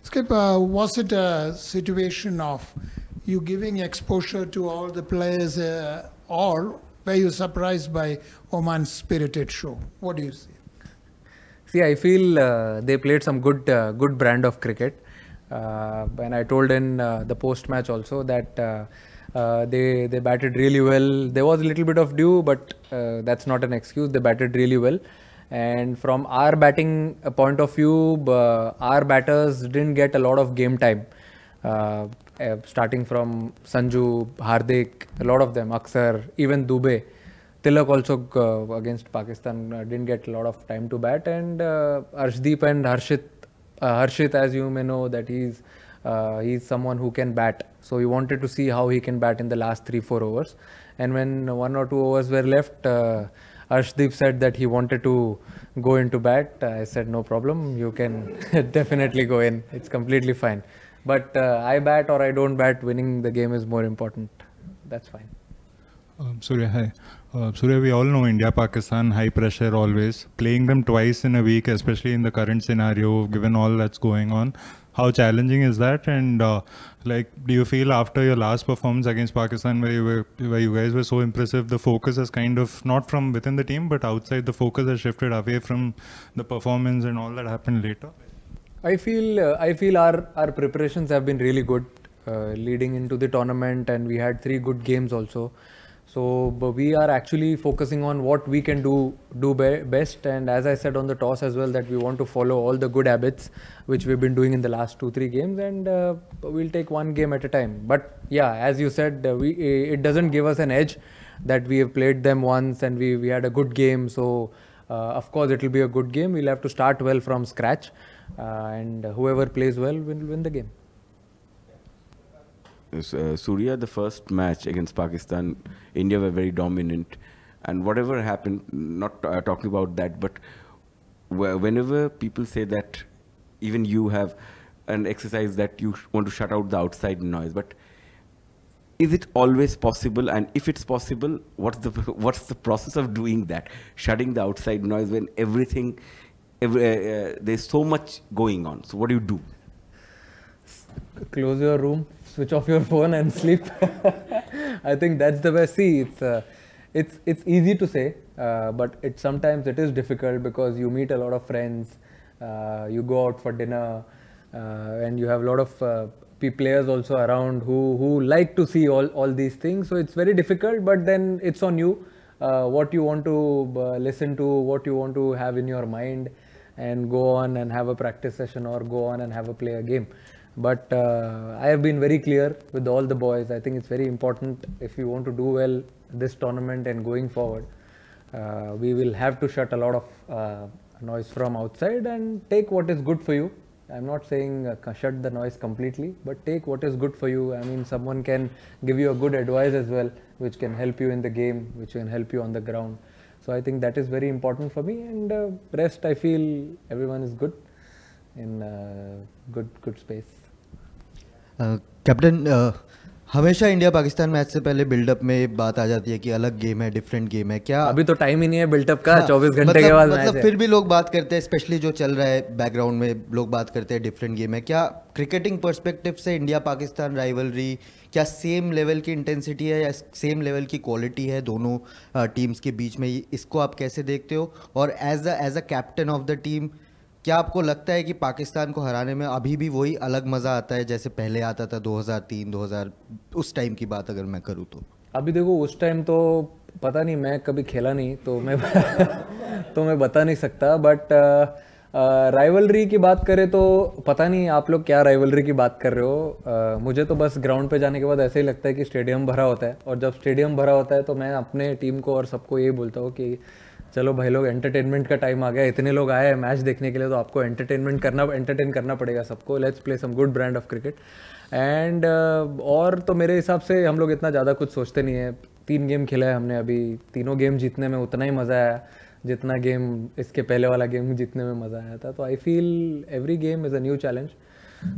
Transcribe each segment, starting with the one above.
Skip, was it a situation of you giving exposure to all the players, or were you surprised by Oman's spirited show? What do you see? See, I feel they played some good brand of cricket. And I told in the post match also that they batted really well. There was a little bit of dew, but that's not an excuse. They batted really well. And from our batting point of view, our batters didn't get a lot of game time. Starting from Sanju, Hardik, a lot of them, Aksar, even Dubey. Tilak also against Pakistan didn't get a lot of time to bat, and Arshdeep and Harshit, as you may know, that he's someone who can bat. So we wanted to see how he can bat in the last 3-4 overs. And when 1 or 2 overs were left, Arshdeep said that he wanted to go into bat. I said no problem, you can definitely go in. It's completely fine. But I bat or I don't bat, winning the game is more important. That's fine. Surya, hi. Surya, we all know India, Pakistan, high pressure always. Playing them twice in a week, especially in the current scenario, given all that's going on, how challenging is that? And do you feel after your last performance against Pakistan, where you guys were so impressive, the focus has kind of, not from within the team, but outside, the focus has shifted away from the performance and all that happened later? I feel our preparations have been really good leading into the tournament, and we had 3 good games also. So we are actually focusing on what we can do best, and as I said on the toss as well, that we want to follow all the good habits which we've been doing in the last 2-3 games, and we'll take one game at a time. But yeah, as you said, it doesn't give us an edge that we have played them once and we had a good game. So of course it will be a good game. We'll have to start well from scratch, and whoever plays well will win the game. Surya, the first match against Pakistan, India were very dominant, and whatever happened, not talking about that, but whenever people say that even you have an exercise that you want to shut out the outside noise, but is it always possible? And if it's possible, what's the process of doing that, shutting the outside noise when there's so much going on? So what do you do? Close your room, switch off your phone and sleep. I think that's the best. See, it's easy to say, but sometimes it is difficult because you meet a lot of friends, you go out for dinner, and you have a lot of players also around who like to see all these things. So it's very difficult, but then it's on you, what you want to listen to, what you want to have in your mind, and go on and have a practice session or go on and have a play a game. But I have been very clear with all the boys. I think it's very important if you want to do well this tournament and going forward. We will have to shut a lot of noise from outside and take what is good for you. I'm not saying shut the noise completely, but take what is good for you. I mean, someone can give you a good advice as well, which can help you in the game, which can help you on the ground. So I think that is very important for me, and rest I feel everyone is good in good space. Captain, हमेशा India Pakistan match से पहले buildup में बात आ जाती है कि अलग game है, डिफरेंट गेम है. क्या अभी तो टाइम ही नहीं है बिल्डअप का? 24 घंटे के बाद मतलब फिर भी लोग बात करते हैं, स्पेशली जो चल रहा है बैकग्राउंड में, लोग बात करते हैं डिफरेंट गेम है. क्या क्रिकेटिंग पर्सपेक्टिव से इंडिया पाकिस्तान राइवलरी क्या सेम लेवल की इंटेंसिटी है या सेम लेवल की क्वालिटी है दोनों टीम्स के बीच में? इसको आप कैसे देखते हो? और as a captain of the team, क्या आपको लगता है कि पाकिस्तान को हराने में अभी भी वही अलग मज़ा आता है जैसे पहले आता था 2003-2000 उस टाइम की बात अगर मैं करूँ तो? अभी देखो, उस टाइम तो पता नहीं, मैं कभी खेला नहीं तो मैं तो मैं बता नहीं सकता. बट राइवलरी की बात करें तो पता नहीं आप लोग क्या राइवलरी की बात कर रहे हो. मुझे तो बस ग्राउंड पे जाने के बाद ऐसे ही लगता है कि स्टेडियम भरा होता है, और जब स्टेडियम भरा होता है तो मैं अपने टीम को और सबको ये बोलता हूँ कि चलो भाई लोग, एंटरटेनमेंट का टाइम आ गया. इतने लोग आए हैं मैच देखने के लिए, तो आपको एंटरटेन करना पड़ेगा सबको. Let's play some good brand of cricket. And और तो मेरे हिसाब से हम लोग इतना ज़्यादा कुछ सोचते नहीं है. 3 गेम खेला है हमने अभी, तीनों गेम जीतने में उतना ही मज़ा आया जितना गेम इसके पहले वाला गेम जीतने में मज़ा आया था. तो I feel every game is a new challenge.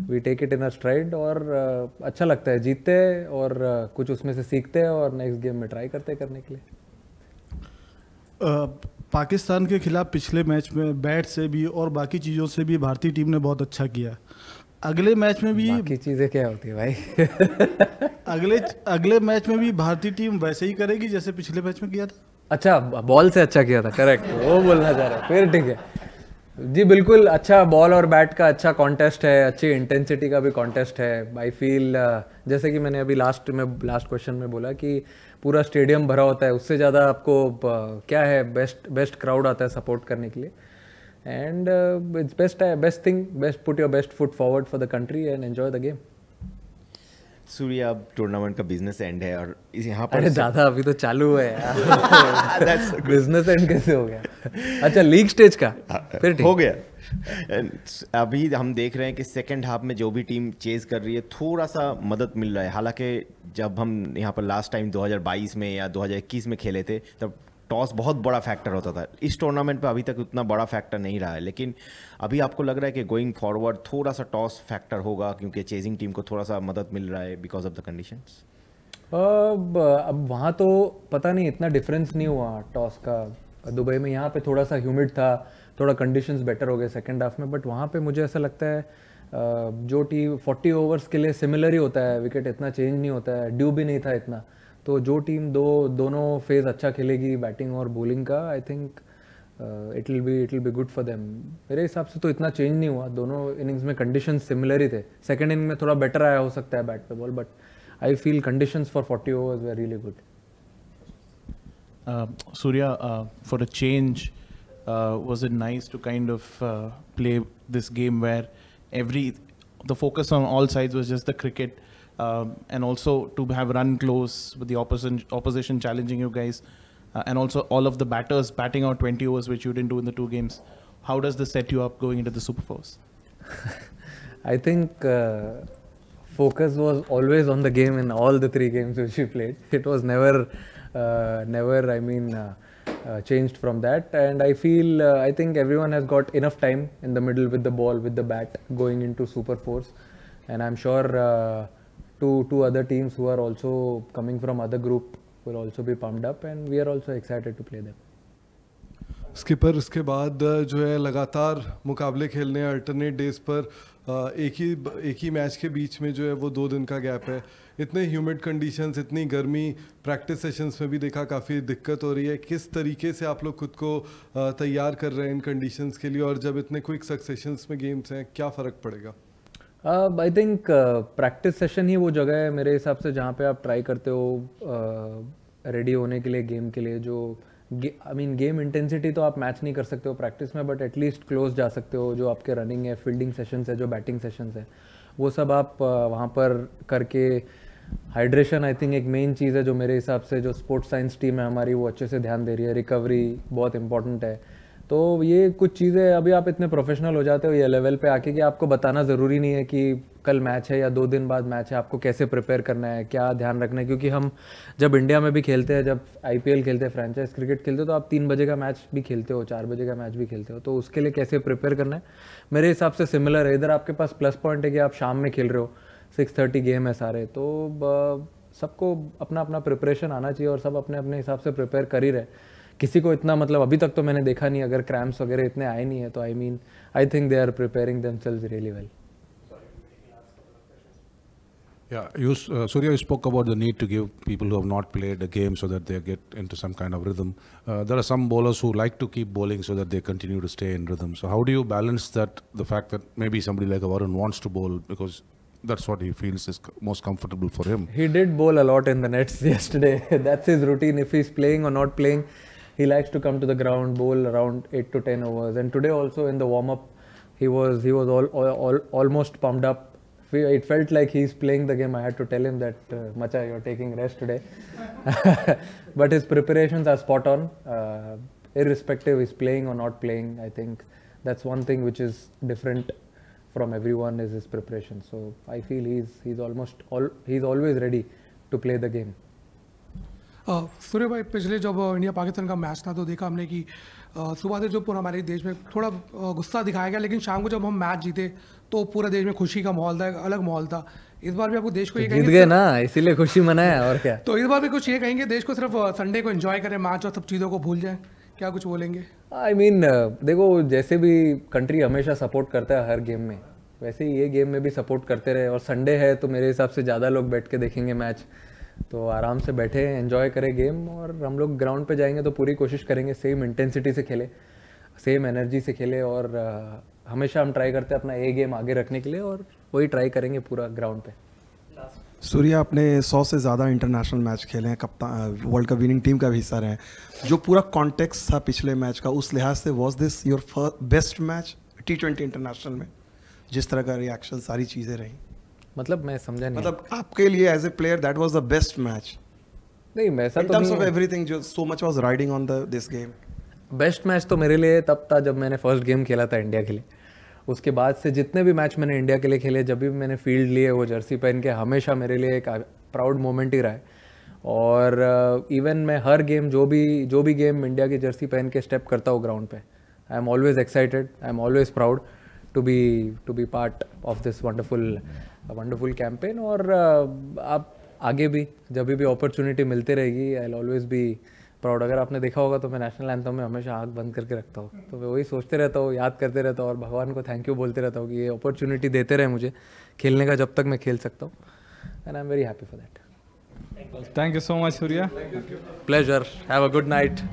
We take it in a stride, और अच्छा लगता है जीतते और कुछ उसमें से सीखते हैं और नेक्स्ट गेम में ट्राई करते करने के लिए. पाकिस्तान के खिलाफ पिछले मैच में बैट से भी और बाकी चीज़ों से भी भारतीय टीम ने बहुत अच्छा किया। अगले मैच में भी बाकी चीज़ें क्या होती है भाई? अगले मैच में भी भारतीय टीम वैसे ही करेगी जैसे पिछले मैच में किया था। अच्छा, बॉल से अच्छा किया था, करेक्ट, वो बोलना चाह रहा है, फिर ठीक है जी, बिल्कुल। अच्छा बॉल और बैट का अच्छा कॉन्टेस्ट है, अच्छी इंटेंसिटी का भी कॉन्टेस्ट है। आई फील जैसे कि मैंने अभी लास्ट क्वेश्चन में बोला कि पूरा स्टेडियम भरा होता है, उससे ज़्यादा आपको क्या है, बेस्ट क्राउड आता है सपोर्ट करने के लिए। And it's best thing, put your best foot forward for the country and enjoy the game. Surya, अब टूर्नामेंट का बिजनेस एंड है और यहाँ पर अरे ज़्यादा अभी तो चालू है बिजनेस एंड कैसे हो गया? अच्छा, लीग स्टेज का फिर ठीक हो गया। अभी हम देख रहे हैं कि सेकंड हाफ में जो भी टीम चेज कर रही है थोड़ा सा मदद मिल रहा है। हालांकि जब हम यहाँ पर लास्ट टाइम 2022 में या 2021 में खेले थे तब टॉस बहुत बड़ा फैक्टर होता था। इस टूर्नामेंट पे अभी तक उतना बड़ा फैक्टर नहीं रहा है, लेकिन अभी आपको लग रहा है कि गोइंग फॉरवर्ड थोड़ा सा टॉस फैक्टर होगा क्योंकि चेजिंग टीम को थोड़ा सा मदद मिल रहा है बिकॉज ऑफ द कंडीशंस? अब वहाँ तो पता नहीं, इतना डिफरेंस नहीं हुआ टॉस का दुबई में। यहाँ पे थोड़ा सा ह्यूमिड था, थोड़ा कंडीशंस बेटर हो गए सेकंड हाफ में, बट वहाँ पे मुझे ऐसा लगता है जो टीम 40 ओवर्स के लिए सिमिलर ही होता है, विकेट इतना चेंज नहीं होता है, ड्यू भी नहीं था इतना। तो जो टीम दोनों फेज अच्छा खेलेगी बैटिंग और बॉलिंग का, I think it will be good for them. मेरे हिसाब से तो इतना चेंज नहीं हुआ, दोनों इनिंग्स में कंडीशंस सिमिलर ही थे। सेकंड इनिंग में थोड़ा बेटर आया हो सकता है बैट पे ball, but I feel conditions for 40 overs were really good. Surya, for a change, was it nice to kind of play this game where the focus on all sides was just the cricket, and also to have run close with the opposition challenging you guys, and also all of the batters batting out 20 overs, which you didn't do in the two games. How does this set you up going into the Super Fours? I think focus was always on the game in all the 3 games which we played. It was never changed from that, and I feel I think everyone has got enough time in the middle with the ball, with the bat, going into Super Fours, and I'm sure two other teams who are also coming from other group will also be pumped up, and we are also excited to play them. Skipper इसके बाद जो है लगातार मुकाबले खेलने हैं alternate days पर, एक ही मैच के बीच में जो है वो 2 दिन का गैप है। इतने ह्यूमिड कंडीशंस, इतनी गर्मी, प्रैक्टिस सेशंस में भी देखा काफ़ी दिक्कत हो रही है। किस तरीके से आप लोग खुद को तैयार कर रहे हैं इन कंडीशंस के लिए, और जब इतने क्विक सक्सेशंस में गेम्स हैं क्या फ़र्क पड़ेगा? आई थिंक प्रैक्टिस सेशन ही वो जगह है मेरे हिसाब से जहाँ पे आप ट्राई करते हो रेडी होने के लिए गेम के लिए। जो गेम इंटेंसिटी तो आप मैच नहीं कर सकते हो प्रैक्टिस में, बट एटलीस्ट क्लोज जा सकते हो। जो आपके रनिंग है, फील्डिंग सेशंस है, जो बैटिंग सेशंस है, वो सब आप वहाँ पर करके। हाइड्रेशन आई थिंक एक मेन चीज़ है जो मेरे हिसाब से जो स्पोर्ट्स साइंस टीम है हमारी वो अच्छे से ध्यान दे रही है। रिकवरी बहुत इंपॉर्टेंट है। तो ये कुछ चीज़ें अभी आप इतने प्रोफेशनल हो जाते हो ये लेवल पे आके कि आपको बताना ज़रूरी नहीं है कि कल मैच है या 2 दिन बाद मैच है, आपको कैसे प्रिपेयर करना है, क्या ध्यान रखना है। क्योंकि हम जब इंडिया में भी खेलते हैं, जब IPL खेलते हैं, फ्रेंचाइज क्रिकेट खेलते हो, तो आप 3 बजे का मैच भी खेलते हो, 4 बजे का मैच भी खेलते हो। तो उसके लिए कैसे प्रिपेयर करना है मेरे हिसाब से सिमिलर है। इधर आपके पास प्लस पॉइंट है कि आप शाम में खेल रहे हो, 6:30 गेम है सारे, तो सबको अपना अपना प्रिपरेशन आना चाहिए और सब अपने अपने हिसाब से प्रिपेयर कर ही रहे। किसी को इतना मतलब अभी तक तो मैंने देखा नहीं, अगर क्रैम्प्स वगैरह इतने आए नहीं है, तो I think they are preparing themselves really well. Yeah, Surya, you spoke about the need to give people who have not played a game so that they get into some kind of rhythm. There are some bowlers who like to keep bowling so that they continue to stay in rhythm. So how do you balance that, the fact that maybe somebody like Varun wants to bowl because that's what he feels is most comfortable for him? He did bowl a lot in the nets yesterday. That's his routine. If he's playing or not playing, he likes to come to the ground, bowl around 8 to 10 overs. And today also in the warm-up, he was almost pumped up. It felt like he's playing the game. I had to tell him that, Macha, you're taking rest today. But his preparations are spot on. Irrespective he's playing or not playing, I think that's one thing which is different from everyone is his preparation. So I feel he's always ready to play the game. सूर्य भाई, पिछले जब India Pakistan का match था तो देखा हमने कि सुबह से जो पूरा हमारे देश में थोड़ा गुस्सा दिखाया गया, लेकिन शाम को जब हम मैच जीते तो पूरा देश में खुशी का माहौल था, एक अलग माहौल था। इस बार भी आपको देश को ये जीत गए ना, इसीलिए खुशी मनाया और क्या। तो इस बार भी कुछ ये कहेंगे देश को सिर्फ संडे को एंजॉय करें मैच और सब चीज़ों को भूल जाएं, क्या कुछ बोलेंगे? आई मीन देखो, जैसे भी कंट्री हमेशा सपोर्ट करता है हर गेम में, वैसे ही ये गेम में भी सपोर्ट करते रहे। और संडे है तो मेरे हिसाब से ज़्यादा लोग बैठ के देखेंगे मैच, तो आराम से बैठे एंजॉय करें गेम। और हम लोग ग्राउंड पे जाएंगे तो पूरी कोशिश करेंगे सेम इंटेंसिटी से खेले, सेम एनर्जी से खेले। और हमेशा हम ट्राई करते हैं अपना ए गेम आगे रखने के लिए, और वही ट्राई करेंगे पूरा ग्राउंड पे। सूर्या, आपने 100 से ज़्यादा इंटरनेशनल मैच खेले हैं, कप्तान वर्ल्ड कप विनिंग टीम का भी हिस्सा रहे हैं। जो पूरा कॉन्टेक्स्ट था पिछले मैच का, उस लिहाज से was this your best match T20 international में? जिस तरह का रिएक्शन, सारी चीज़ें रही, मतलब मैं समझा नहीं। मतलब आपके लिए as a player that was the best match? नहीं, वैसा तो इन टर्म्स ऑफ एवरीथिंग, जो so much was riding on this game. Best match तो मेरे लिए तब था जब मैंने फर्स्ट गेम खेला था इंडिया के लिए। उसके बाद से जितने भी मैच मैंने इंडिया के लिए खेले, जब भी मैंने फील्ड लिए वो जर्सी पहन के, हमेशा मेरे लिए एक प्राउड मोमेंट ही रहा है। और इवन मैं हर गेम, जो भी गेम इंडिया की जर्सी पहन के स्टेप करता हूँ ग्राउंड पे, I am always excited, I am always proud to be part of this wonderful campaign. और आप आगे भी जब भी अपॉर्चुनिटी मिलती रहेगी, I will always be proud. अगर आपने देखा होगा तो मैं नेशनल एंथम में हमेशा आँख बंद करके रखता हूँ, तो मैं वही सोचते रहता हूँ, याद करते रहता हूँ और भगवान को थैंक यू बोलते रहता हूँ कि ये अपॉर्चुनिटी देते रहे मुझे खेलने का जब तक मैं खेल सकता हूँ। And I am very happy for that. Thank you so much, Surya. Pleasure. Have a good night.